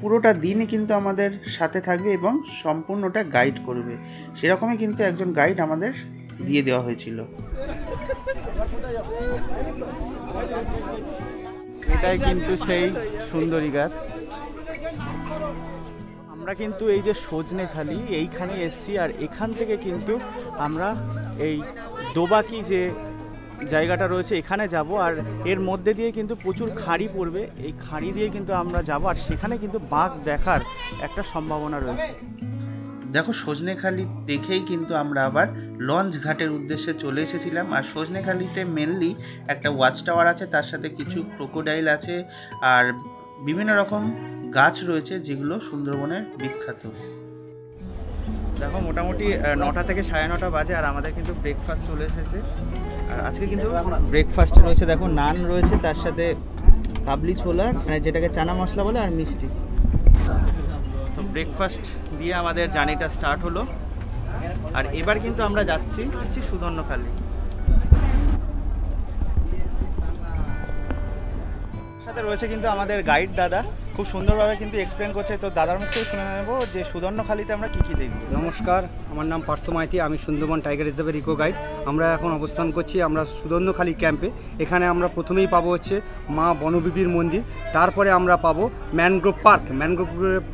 পুরোটা দিনই কিন্তু আমাদের সাথে থাকবে এবং সম্পূর্ণটা গাইড করবে। সেরকমই কিন্তু একজন গাইড আমাদের দিয়ে দেওয়া হয়েছিল। এটাই কিন্তু সেই সুন্দরী গাছ। আমরা কিন্তু এই যে সজনেখালি এইখানে এসছি, আর এখান থেকে কিন্তু আমরা এই দোবাকি যে জায়গাটা রয়েছে এখানে যাব। আর এর মধ্যে দিয়ে কিন্তু প্রচুর খাঁড়ি পড়বে, এই খাঁড়ি দিয়ে কিন্তু আমরা যাব। আর সেখানে কিন্তু বাঘ দেখার একটা সম্ভাবনা রয়েছে। দেখো সজনেখালি দেখেই কিন্তু আমরা আবার লঞ্চ ঘাটের উদ্দেশ্যে চলে এসেছিলাম। আর সজনেখালিতে মেনলি একটা ওয়াচ টাওয়ার আছে, তার সাথে কিছু ক্রোকোডাইল আছে আর বিভিন্ন রকম গাছ রয়েছে যেগুলো সুন্দরবনের বিখ্যাত। দেখো মোটামুটি 9টা থেকে 9:30 বাজে, আর আমাদের কিন্তু ব্রেকফাস্ট চলে এসেছে। আর আজকে কিন্তু ব্রেকফাস্টে রয়েছে দেখো নান রয়েছে, তার সাথে কাবলি ছোলা মানে যেটাকে চানা মশলা বলে, আর মিষ্টি। তো ব্রেকফাস্ট দিয়ে আমাদের জার্নিটা স্টার্ট হলো। আর এবার কিন্তু আমরা যাচ্ছি সুদর্ণখালি। সাথে রয়েছে কিন্তু আমাদের গাইড দাদা, খুব সুন্দরভাবে কিন্তু এক্সপ্লেন করছে। তো দাদার মুখ থেকে শুনে নেবো যে সুদর্ণখালিতে আমরা কী কী দেখব। নমস্কার, আমার নাম পার্থ মাইতি, আমি সুন্দরবন টাইগার রিজার্ভের ইকো গাইড। আমরা এখন অবস্থান করছি আমরা সুদর্ণখালি ক্যাম্পে। এখানে আমরা প্রথমেই পাবো হচ্ছে মা বনবিবির মন্দির, তারপরে আমরা পাবো ম্যানগ্রোভ পার্ক। ম্যানগ্রোভ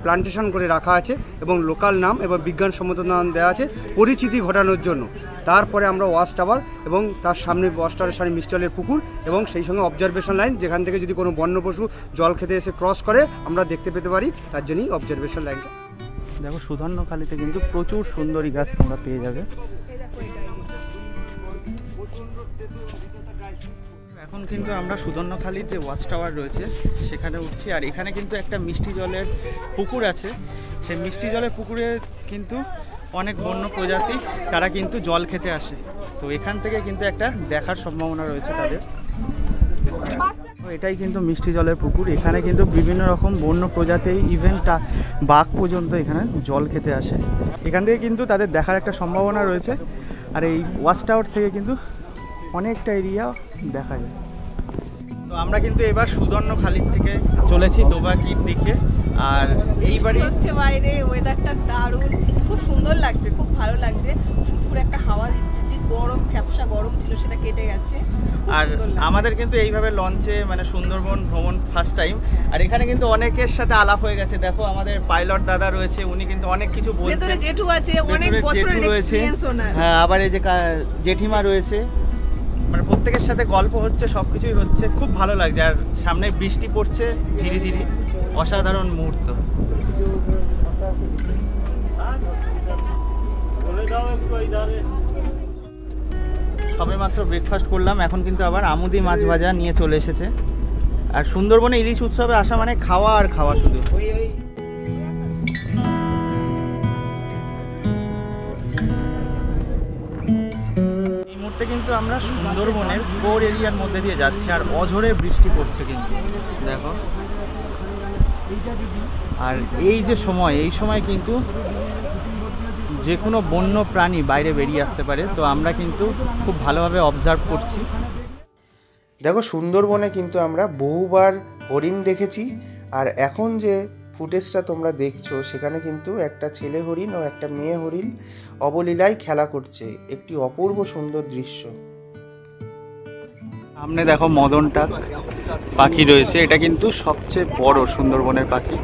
প্লান্টেশন করে রাখা আছে এবং লোকাল নাম এবং বিজ্ঞানসম্মত নাম দেওয়া আছে পরিচিতি ঘটানোর জন্য। তারপরে আমরা ওয়াচ টাওয়ার এবং তার সামনে ওয়াচ টাওয়ারের সামনে মিস্টলের পুকুর এবং সেই সঙ্গে অবজারভেশন লাইন, যেখান থেকে যদি কোনো বন্য পশু জল খেতে এসে ক্রস করে আমরা দেখতে পেতে পারি, তার জন্যই অবজারভেশন লাইনটা। দেখো সুদর্ণখালিতে কিন্তু প্রচুর সুন্দরী গাছ তোমরা পেয়ে যাবে। এখন কিন্তু আমরা সুদর্ণখালির যে ওয়াচ টাওয়ার রয়েছে সেখানে উঠছি। আর এখানে কিন্তু একটা মিষ্টি জলের পুকুর আছে। সেই মিষ্টি জলের পুকুরে কিন্তু অনেক বন্য প্রজাতি তারা কিন্তু জল খেতে আসে। তো এখান থেকে কিন্তু একটা দেখার সম্ভাবনা রয়েছে তাদের। এটাই কিন্তু মিষ্টি জলের পুকুর। এখানে কিন্তু বিভিন্ন রকম বন্য প্রজাতি ইভেন্ট বাঘ পর্যন্ত এখানে জল খেতে আসে। এখান থেকে কিন্তু তাদের দেখার একটা সম্ভাবনা রয়েছে। আর এই ওয়াচ টাওয়ার থেকে কিন্তু অনেকটা এরিয়া দেখা যায়। তো আমরা কিন্তু এবার সুদর্ণখালির থেকে চলেছি দোবাকির দিকে। আর এইবারে হচ্ছে বাইরে ওয়েদারটা দারুণ, খুব সুন্দর লাগছে, খুব ভালো লাগছে। ফুরফুরে একটা হাওয়া দিচ্ছে, যে গরম ফ্যাপসা গরম ছিল সেটা কেটে গেছে। আর আমাদের কিন্তু এইভাবে লঞ্চে মানে সুন্দরবন ভ্রমণ ফার্স্ট টাইম। আর এখানে কিন্তু অনেকের সাথে আলাপ হয়ে গেছে। দেখো আমাদের পাইলট দাদা রয়েছে, উনি কিন্তু অনেক কিছু বলছেন। ভেতরে জেঠু আছে, অনেক বছরের এক্সপেরিয়েন্স ওনার। হ্যাঁ, আবার এই যে জেঠিমা রয়েছে, মানে প্রত্যেকের সাথে গল্প হচ্ছে, সব কিছুই হচ্ছে, খুব ভালো লাগছে। আর সামনে বৃষ্টি পড়ছে ঝিরিঝিরি, অসাধারণ মুহূর্ত। সবে মাত্র ব্রেকফাস্ট করলাম, এখন কিন্তু আবার আমুদি মাছ ভাজা নিয়ে চলে এসেছে। আর সুন্দরবনে ইলিশ উৎসবে আসা মানে খাওয়া আর খাওয়া শুধু। এই মুহূর্তে কিন্তু আমরা সুন্দরবনের কোর এরিয়ার মধ্যে দিয়ে যাচ্ছি, আর অঝোরে বৃষ্টি পড়ছে কিন্তু দেখো। আর এই যে সময়, এই সময় কিন্তু যে কোনো বন্য প্রাণী বাইরে বেরিয়ে আসতে পারে। তো আমরা কিন্তু খুব ভালোভাবে অবজার্ভ করছি। দেখো সুন্দরবনে কিন্তু আমরা বহুবার হরিণ দেখেছি, আর এখন যে ফুটেজটা তোমরা দেখছো সেখানে কিন্তু একটা ছেলে হরিণ ও একটা মেয়ে হরিণ অবলীলায় খেলা করছে, একটি অপূর্ব সুন্দর দৃশ্য। সামনে দেখো মদনটাক পাখি রয়েছে, এটা কিন্তু সবচেয়ে বড় সুন্দরবনের পাখি।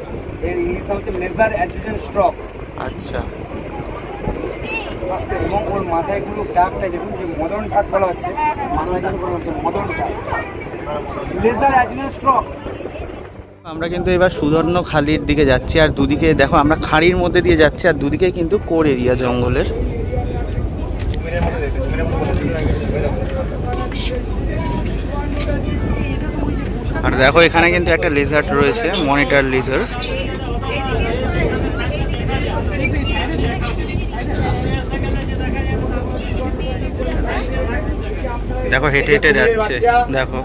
এর ইংলিশ হচ্ছে লেজার অ্যাডজেন্ট স্ট্রক। আচ্ছা, এবং ওর মাথায় গুলো ডাকটা দেখুন, যে মদন ডাক বলা হচ্ছে, মাথায় কিন্তু বলা হচ্ছে মদন ডাক, লেজার অ্যাডজেন্ট স্ট্রক। আমরা কিন্তু এবার সুদর্ণখালির দিকে যাচ্ছি। আর দুদিকে দেখো আমরা খাঁড়ির মধ্যে দিয়ে যাচ্ছি, আর দুদিকে কিন্তু কোর এরিয়া জঙ্গলের। আর দেখো এখানে কিন্তু একটা লেজার্ড রয়েছে, মনিটর লেজার্ড। দেখো হেঁটে হেঁটে যাচ্ছে, দেখো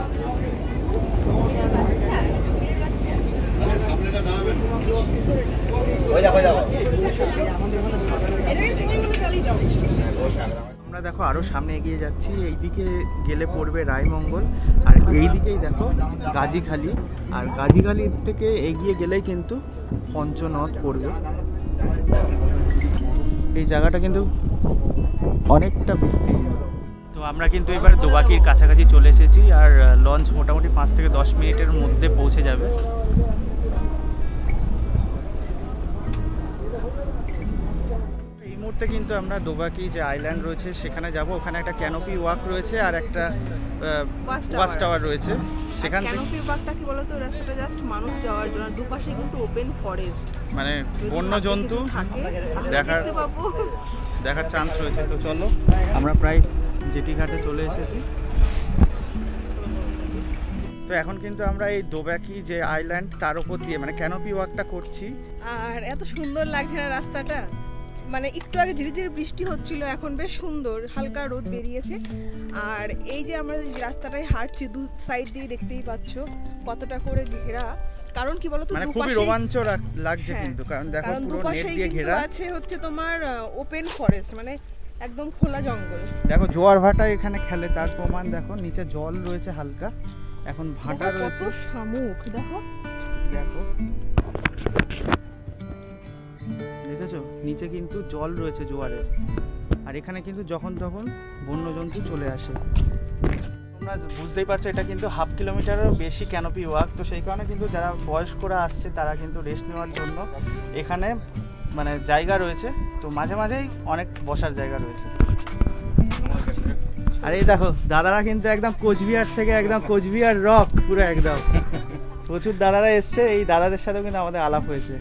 আমরা দেখো আরো সামনে এগিয়ে যাচ্ছি। এইদিকে গেলে পড়বে রায়মঙ্গল, আর এইদিকেই দেখো গাজীখালি। আর গাজীখালির থেকে এগিয়ে গেলেই কিন্তু পঞ্চনদ পড়বে। এই জায়গাটা কিন্তু অনেকটা বিস্তৃত। তো আমরা কিন্তু এবার দোবাকির কাছাকাছি চলে এসেছি। আর লঞ্চ মোটামুটি 5 থেকে 10 মিনিটের মধ্যে পৌঁছে যাবে। এই মুহূর্তে কিন্তু আমরা দোবাকি যে আইল্যান্ড রয়েছে সেখানে যাব। ওখানে একটা ক্যানোপি ওয়াক রয়েছে আর একটা ওয়াচ টাওয়ার রয়েছে। সেখান থেকে ক্যানোপি ওয়াকটা কি বলতো, রাস্তাটা জাস্ট মানুষ যাওয়ার জন্য, দুপাশে কিন্তু ওপেন ফরেস্ট, মানে বন্য জন্তু দেখার চান্স রয়েছে। তো চলো, আমরা প্রায় জেটি ঘাটে চলে এসেছি। তো এখন কিন্তু আমরা এই দোবাকি যে আইল্যান্ড তার উপর দিয়ে মানে ক্যানোপি ওয়াকটা করছি। আর এত সুন্দর লাগছে না রাস্তাটা, মানে একটু আগে ধীরে ধীরে বৃষ্টি হচ্ছিল, এখন বেশ সুন্দর হালকা রোদ বেরিয়েছে। আর এই যে আমরা যে রাস্তাটায় হাঁটছি, দু সাইড দিয়ে দেখতেই পাচ্ছ কতটা করে ঘেরা। কারণ কি বলতো, মানে খুবই রোমাঞ্চ লাগছে কিন্তু, কারণ দেখো পুরো নেট দিয়ে ঘেরা আছে হচ্ছে তোমার ওপেন ফরেস্ট, মানে একদম খোলা জঙ্গল। দেখো জোয়ার ভাটা এখানে খেলে, তার প্রমাণ দেখো, নিচে জল রয়েছে হালকা, এখন ভাটা রয়েছে, শামুক দেখো দেখো দেখেছো নিচে কিন্তু জল রয়েছে জোয়ারের। আর এখানে কিন্তু যখন তখন বন্যজন্তু চলে আসে। তোমরা বুঝতেই পারছো এটা কিন্তু 1/2 কিলোমিটারেরও বেশি ক্যানোপি ওয়াক, তো সেই কারণে কিন্তু যারা বয়স্করা আসছে তারা কিন্তু রেস্ট নেওয়ার জন্য এখানে মানে জায়গা রয়েছে, তো মাঝে মাঝেই অনেক বসার জায়গা রয়েছে। আর এই দেখো দাদারা কিন্তু একদম কোচবিহার থেকে, একদম কোচবিহার রক পুরো একদম প্রচুর দাদারা এসছে, এই দাদাদের সাথেও কিন্তু আমাদের আলাপ হয়েছে।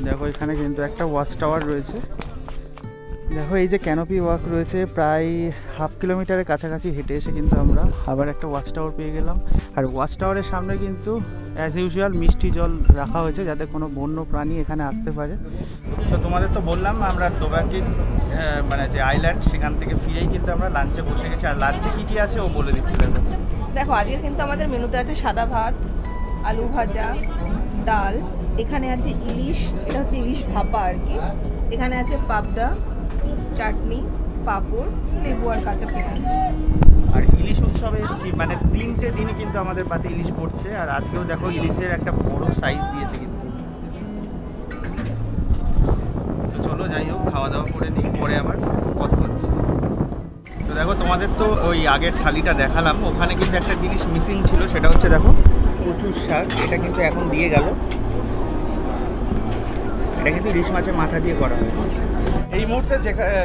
দেখো এখানে কিন্তু একটা ওয়াচ টাওয়ার রয়েছে, দেখো এই যে ক্যানোপি ওয়াক রয়েছে, প্রায় 1/2 কিলোমিটারের কাছাকাছি হেঁটে এসে কিন্তু আমরা আবার একটা ওয়াচ টাওয়ার পেয়ে গেলাম। আর ওয়াচ টাওয়ারের সামনে কিন্তু অ্যাজ ইউজুয়াল মিষ্টি জল রাখা হয়েছে যাতে কোনো বন্য প্রাণী এখানে আসতে পারে। তো তোমাদের তো বললাম আমরা দোবাকি মানে যে আইল্যান্ড সেখান থেকে ফিরেই কিন্তু আমরা লাঞ্চে বসে গেছি। আর লাঞ্চে কী কী আছে ও বলে দিচ্ছি। দেখো আজকে কিন্তু আমাদের মেনুতে আছে সাদা ভাত, আলু ভাজা, ডাল, এখানে আছে ইলিশ, এটা হচ্ছে ইলিশ ভাপা আর কি, এখানে আছে পাবদা, চাটনি, পাঁপড়, লেবু আর কাঁচা পেঁয়াজ। আর ইলিশ উৎসবে এসেছি, মানে 3টে দিনই কিন্তু আমাদের পাতে ইলিশ পড়ছে। আর আজকেও দেখো ইলিশের একটা বড় সাইজ দিয়েছে কিন্তু। তো চলো যাই হোক খাওয়া দাওয়া করে নিই, পরে আবার কথা হচ্ছে। তো দেখো তোমাদের তো ওই আগের থালিটা দেখালাম, ওখানে কিন্তু একটা জিনিস মিসিং ছিল, সেটা হচ্ছে দেখো প্রচুর শাক, এটা কিন্তু এখন দিয়ে গেল। এটা কিন্তু ইলিশ মাছের মাথা দিয়ে করা হয়। এই মুহূর্তে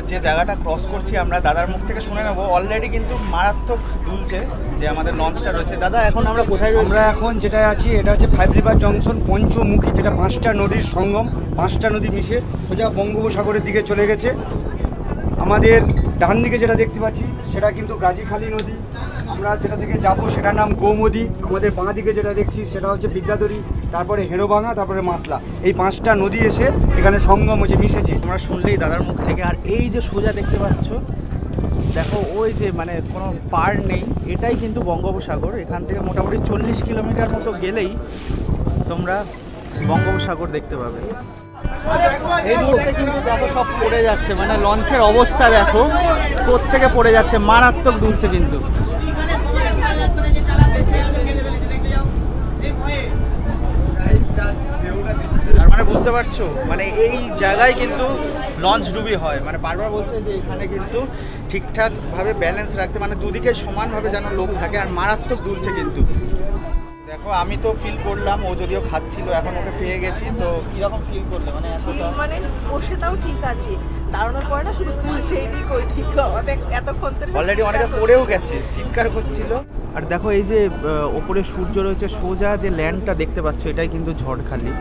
যে জায়গাটা ক্রস করছি আমরা, দাদার মুখ থেকে শুনে নেবো অলরেডি কিন্তু মারাত্মক দুলছে যে আমাদের লঞ্চটা রয়েছে। দাদা এখন আমরা কোথায় রয়েছি? আমরা এখন যেটা আছি এটা হচ্ছে 5 রিভার জংশন পঞ্চমুখী, যেটা 5টা নদীর সঙ্গম, 5টা নদী মিশে সোজা বঙ্গোপসাগরের দিকে চলে গেছে। আমাদের ডান দিকে যেটা দেখতে পাচ্ছি সেটা কিন্তু গাজীখালী নদী, আমরা যেটা থেকে যাবো সেটার নাম গোমতী। আমাদের বাঁ দিকে যেটা দেখছি সেটা হচ্ছে বিদ্যাধরী, তারপরে হেরোভাঙা, তারপরে মাতলা। এই 5টা নদী এসে এখানে সঙ্গম হচ্ছে, মিশেছে। আমরা শুনলেই দাদার মুখ থেকে। আর এই যে সোজা দেখতে পাচ্ছ, দেখো ওই যে মানে কোনো পার নেই, এটাই কিন্তু বঙ্গোপসাগর। এখান থেকে মোটামুটি 40 কিলোমিটার মতো গেলেই তোমরা বঙ্গোপসাগর দেখতে পাবে। এই মুহূর্তে কিন্তু দেখো সব পড়ে যাচ্ছে, মানে লঞ্চের অবস্থা দেখো কোত্থেকে পড়ে যাচ্ছে, মারাত্মক দুলছে কিন্তু। আর মানে বুঝতে পারছো, মানে এই জায়গায় কিন্তু লঞ্চ ডুবি হয়, মানে বারবার বলছে যে এখানে কিন্তু ঠিকঠাকভাবে ব্যালেন্স রাখতে, মানে দুদিকে সমানভাবে যেন লোক থাকে। আর মারাত্মক দুলছে কিন্তু। দেখো আমি তো ফিল করলাম, ও যদিও খাচ্ছিল, এখন ওকে পেয়ে গেছি। তো কিরকম ফিল করলে? মানে মানে বসে তাও ঠিক আছে, দাঁড়ানোর পরে না শুধু তুলছে এইদিক ওইদিক, এতক্ষণ অলরেডি অনেকে পড়েও গেছে, চিৎকার করছিল। আর দেখো এই যে ওপরে সূর্য রয়েছে, সোজা যে ল্যান্ডটা দেখতে পাচ্ছ এটাই কিন্তু ঝড়খালি।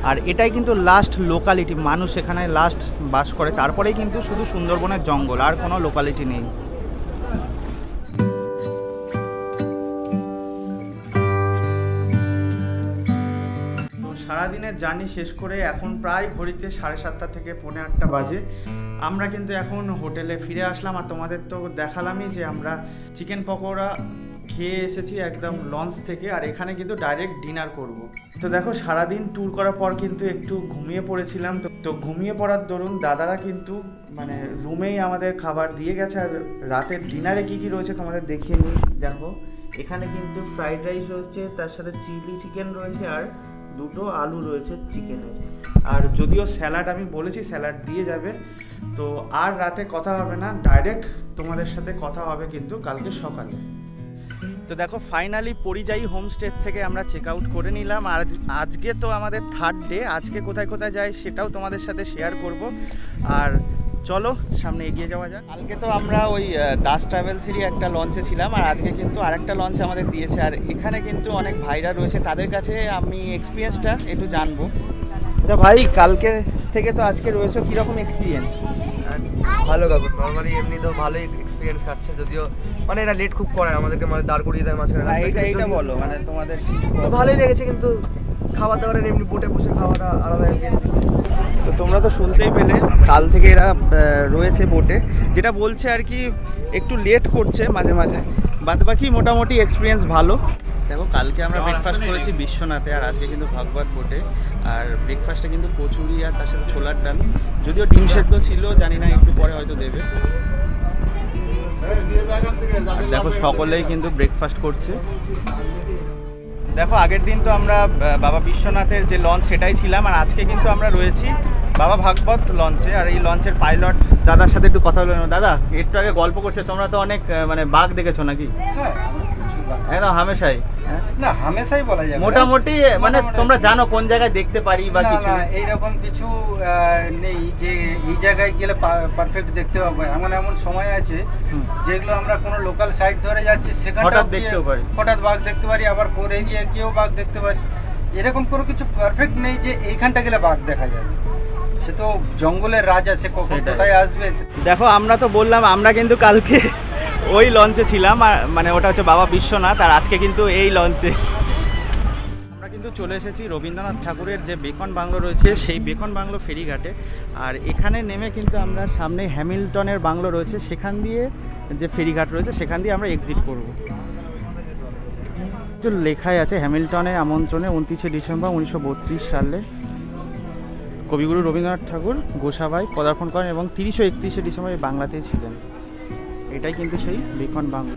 আর এটাই কিন্তু লাস্ট লোকালিটি, মানুষ এখানে লাস্ট বাস করে, তারপরেই কিন্তু শুধু সুন্দরবনের জঙ্গল, আর কোনো লোকালিটি নেই। সারাদিনের জার্নি শেষ করে এখন প্রায় ঘড়িতে 7:30 থেকে 7:45 বাজে। আমরা কিন্তু এখন হোটেলে ফিরে আসলাম। আর তোমাদের তো দেখালামই যে আমরা চিকেন পকোড়া খেয়ে এসেছি একদম লঞ্চ থেকে, আর এখানে কিন্তু ডাইরেক্ট ডিনার করব। তো দেখো সারাদিন ট্যুর করার পর কিন্তু একটু ঘুমিয়ে পড়েছিলাম, তো ঘুমিয়ে পড়ার দরুন দাদারা কিন্তু মানে রুমেই আমাদের খাবার দিয়ে গেছে। আর রাতের ডিনারে কী কী রয়েছে তোমাদের দেখিয়ে নিই। দেখো এখানে কিন্তু ফ্রাইড রাইস রয়েছে, তার সাথে চিলি চিকেন রয়েছে, আর 2টো আলু রয়েছে চিকেনের। আর যদিও স্যালাড আমি বলেছি স্যালাড দিয়ে যাবে। তো আর রাতে কথা হবে না, ডাইরেক্ট তোমাদের সাথে কথা হবে কিন্তু কালকে সকালে। তো দেখো ফাইনালি পরিযায়ী হোমস্টে থেকে আমরা চেক আউট করে নিলাম। আর আজকে তো আমাদের 3rd ডে, আজকে কোথায় কোথায় যাই সেটাও তোমাদের সাথে শেয়ার করব। আর চলো সামনে এগিয়ে যাওয়া যাক। কালকে তো আমরা ওই দাস ট্রাভেলসেরই একটা লঞ্চে ছিলাম, আর আজকে কিন্তু আরেকটা লঞ্চ আমাদের দিয়েছে। আর এখানে কিন্তু অনেক ভাইরা রয়েছে, তাদের কাছে আমি এক্সপিরিয়েন্সটা একটু জানবো। আচ্ছা ভাই, কালকে থেকে তো আজকে রয়েছে, কীরকম এক্সপিরিয়েন্স? ভালো কাকু, নর্মালি এমনি তো ভালোই এক্সপিরিয়েন্স কাটছে, যদিও মানে এরা লেট খুব করে আমাদেরকে, মানে দাঁড় করিয়ে দেয় মাঝখানে রাস্তায়। এইটা বলো মানে তোমাদের তো ভালোই লেগেছে, কিন্তু খাবার দাবারের এমনি বোটে বসে খাওয়াটা আলাদা এক্সপিরিয়েন্স দিচ্ছে। তো তোমরা তো শুনতেই পেলে কাল থেকে এরা রয়েছে বোটে, যেটা বলছে আর কি একটু লেট করছে মাঝে মাঝে, বাদবাকি মোটামুটি এক্সপিরিয়েন্স ভালো। দেখো কালকে আমরা ব্রেকফাস্ট করেছি বিশ্বনাথে, আর আজকে কিন্তু ভাগবত বোটে। আর ব্রেকফাস্টে কিন্তু কচুরি আর তার সাথে ছোলার ডাল, যদিও ডিম সেদ্ধ ছিল, জানি না একটু পরে হয়তো দেবে। দেখো সকলেই কিন্তু ব্রেকফাস্ট করছে। দেখো আগের দিন তো আমরা বাবা বিশ্বনাথের যে লঞ্চ সেটাই ছিলাম, আর আজকে কিন্তু আমরা রয়েছি বাবা ভাগবত লঞ্চে। আর এই লঞ্চের পাইলট দাদার সাথে একটু কথা বলে নেব। দাদা একটু আগে গল্প করছে, তোমরা তো অনেক মানে বাঘ দেখেছো নাকি? একদম হামেশাই? না হামেশাই বলা যায়, মোটামুটি মানে তোমরা জানো কোন জায়গায় দেখতে পারি বা কিছু? এইরকম কিছু নেই যে এই জায়গায় গেলে পারফেক্ট দেখতে পাবো। এমন এমন সময় আছে যেগুলো আমরা কোনো লোকাল সাইট ধরে যাচ্ছি, সেখানটা হঠাৎ দেখতেও পারি, হঠাৎ বাঘ দেখতে পারি, আবার পরে এরিয়া গিয়েও বাঘ দেখতে পারি। এরকম কোনো কিছু পারফেক্ট নেই যে এইখানটা গেলে বাঘ দেখা যাবে। সে তো জঙ্গলের রাজা, সে কোথায় আসবে। দেখো আমরা তো বললাম আমরা কিন্তু কালকে ওই লঞ্চে ছিলাম, আর মানে ওটা হচ্ছে বাবা বিশ্বনাথ, আর আজকে কিন্তু এই লঞ্চে আমরা কিন্তু চলে এসেছি রবীন্দ্রনাথ ঠাকুরের যে বেকন বাংলো রয়েছে সেই বেকন বাংলো ফেরিঘাটে। আর এখানে নেমে কিন্তু আমরা সামনে হ্যামিল্টনের বাংলো রয়েছে, সেখান দিয়ে যে ফেরিঘাট রয়েছে সেখান দিয়ে আমরা এক্সিট করব। তো লেখাই আছে হ্যামিল্টনে আমন্ত্রণে 29শে ডিসেম্বর 1932 সালে কবিগুরু রবীন্দ্রনাথ ঠাকুর গোসাবাই পদার্পণ করেন এবং 30 ও 31শে ডিসেম্বর এই বাংলাতেই ছিলেন। এটাই কিন্তু সেই বেকন বাংলো।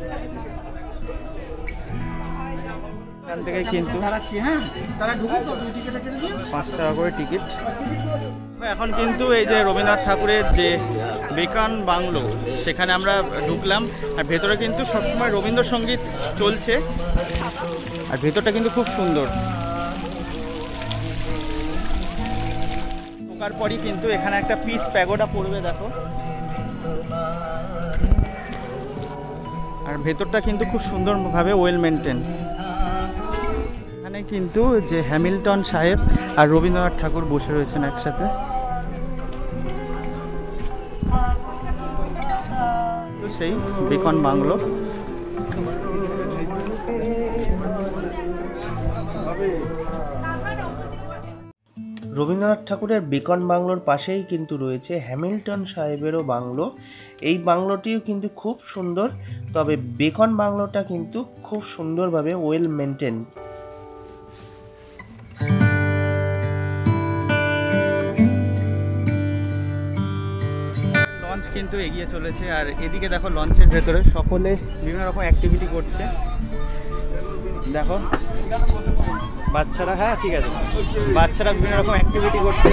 এখান থেকে কিন্তু 5 টাকা করে টিকিট। এখন কিন্তু এই যে রবীন্দ্রনাথ ঠাকুরের যে বেকন বাংলো সেখানে আমরা ঢুকলাম, আর ভেতরে কিন্তু সবসময় রবীন্দ্রসঙ্গীত চলছে, আর ভেতরটা কিন্তু খুব সুন্দর। ঢোকার পরই কিন্তু এখানে একটা পিস প্যাগোডা পড়বে দেখো, আর ভেতরটা কিন্তু খুব সুন্দরভাবে ওয়েল মেনটেন। এখানে কিন্তু যে হ্যামিল্টন সাহেব আর রবীন্দ্রনাথ ঠাকুর বসে রয়েছেন একসাথে। তো সেই বেকন বাংলো। রবীন্দ্রনাথ ঠাকুরের বেকন বাংলোর পাশেই কিন্তু রয়েছে হ্যামিল্টন সাহেবেরও বাংলো। এই বাংলোটিও কিন্তু খুব সুন্দর, তবে বেকন বাংলোটা কিন্তু খুব সুন্দরভাবে ওয়েল মেনটেন। লঞ্চ কিন্তু এগিয়ে চলেছে, আর এদিকে দেখো লঞ্চের ভেতরে সকলে বিভিন্ন রকম অ্যাক্টিভিটি করছে। দেখো বাচ্চারা, হ্যাঁ ঠিক আছে, বাচ্চারা বিভিন্ন রকম অ্যাক্টিভিটি করছে।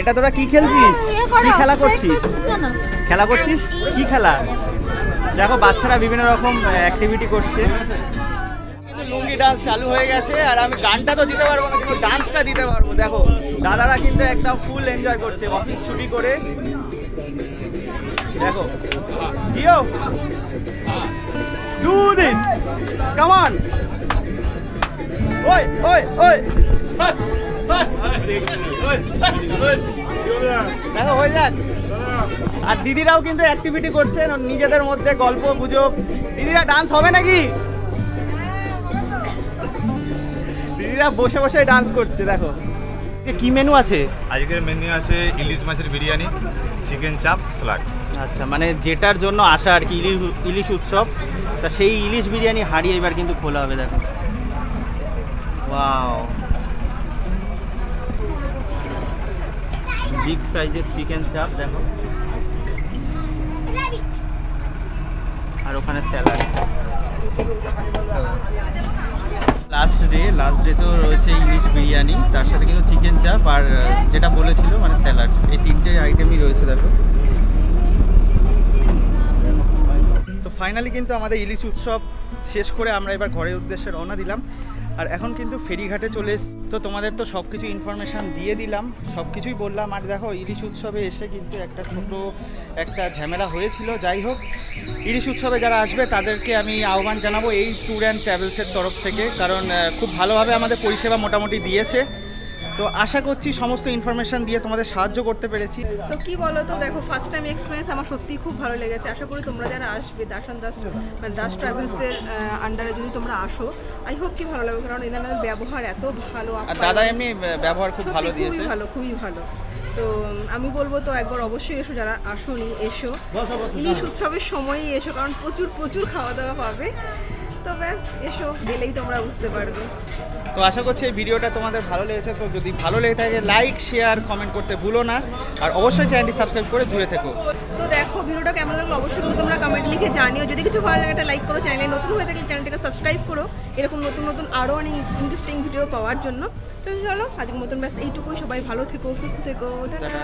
এটা তোরা কি খেলছিস? কি খেলা করছিস? খেলা করছিস কি খেলা? দেখো বাচ্চারা বিভিন্ন রকম অ্যাক্টিভিটি করছে। লুঙ্গি ডান্স চালু হয়ে গেছে, আর আমি গানটা তো দিতে পারবো না, কিন্তু ডান্সটা দিতে পারবো। দেখো দাদারা কিন্তু একদম ফুল এনজয় করছে অফিস ছুটি করে। দেখো দিও, ডু দিস, কাম অন, ওই ওই ওই, দেখো হয়ে যাক। আর দিদিরাও কিন্তু অ্যাক্টিভিটি করছেন নিজেদের মধ্যে, গল্প গুজব। দিদিরা ডান্স হবে নাকি? দিদিরা বসে বসে ডান্স করছে। দেখো কি মেনু আছে আজকের? মেনু আছে ইলিশ মাছের বিরিয়ানি, চিকেন চাপ, স্যালাড। আচ্ছা, মানে যেটার জন্য আসা আর কি, ইলিশ উৎসব, তা সেই ইলিশ বিরিয়ানি হাঁড়ি এবার কিন্তু খোলা হবে। দেখো ওয়াও, বিগ সাইজের চিকেন চাপ দেখো, আর ওখানে স্যালাড। লাস্ট ডে তো রয়েছে ইলিশ বিরিয়ানি, তার সাথে কিন্তু চিকেন চাপ আর যেটা বলেছিল মানে স্যালাড, এই তিনটে আইটেমই রয়েছে। দেখো তো ফাইনালি কিন্তু আমাদের ইলিশ উৎসব শেষ করে আমরা এবার ঘরের উদ্দেশ্যে রওনা দিলাম। আর এখন কিন্তু ফেরিঘাটে চলে তো তোমাদের তো সব কিছু ইনফরমেশান দিয়ে দিলাম, সব কিছুই বললাম। আর দেখো ইলিশ উৎসবে এসে কিন্তু একটা ঝামেলা হয়েছিল। যাই হোক, ইলিশ উৎসবে যারা আসবে তাদেরকে আমি আহ্বান জানাবো এই ট্যুর অ্যান্ড ট্রাভেলসের তরফ থেকে, কারণ খুব ভালোভাবে আমাদের পরিষেবা মোটামুটি দিয়েছে। তো আশা করছি সমস্ত ইনফরমেশন দিয়ে তোমাদের সাহায্য করতে পেরেছি। তো কি বলো তো, দেখো ফার্স্ট টাইম এক্সপিরিয়েন্স আমার সত্যিই খুব ভালো লেগেছে। আশা করি তোমরা যারা আসবে দাস ট্রাভেলসের আন্ডারে যদি তোমরা আসো, আই হোপ কি ভালো লাগবে, কারণ এদের ব্যবহার এত ভালো। আর দাদা এমনি ব্যবহার খুব ভালো দিয়েছে, খুবই ভালো। তো আমি বলবো তো একবার অবশ্যই এসো, যারা আসোনি এসো, ইলিশ উৎসবের সময়ই এসো, কারণ প্রচুর খাওয়া দাওয়া পাবে। তো ব্যাস এসো, গেলেই তোমরা বুঝতে পারবে। তো আশা করছি এই ভিডিওটা তোমাদের ভালো লেগেছে। তো যদি ভালো লেগে থাকে লাইক শেয়ার কমেন্ট করতে ভুলো না, আর অবশ্যই চ্যানেলটি সাবস্ক্রাইব করে জুড়ে থেকো। তো দেখো ভিডিওটা কেমন লাগলো অবশ্যই তোমরা কমেন্ট লিখে জানিও। যদি কিছু ভালো লাগে একটা লাইক করো, চ্যানেলে নতুন হয়ে থাকলে চ্যানেলটাকে সাবস্ক্রাইব করো এরকম নতুন আরও অনেক ইন্টারেস্টিং ভিডিও পাওয়ার জন্য। তো চলো আজকের মতন ব্যাস এইটুকুই। সবাই ভালো থেকো, সুস্থ থেকো, টাটা।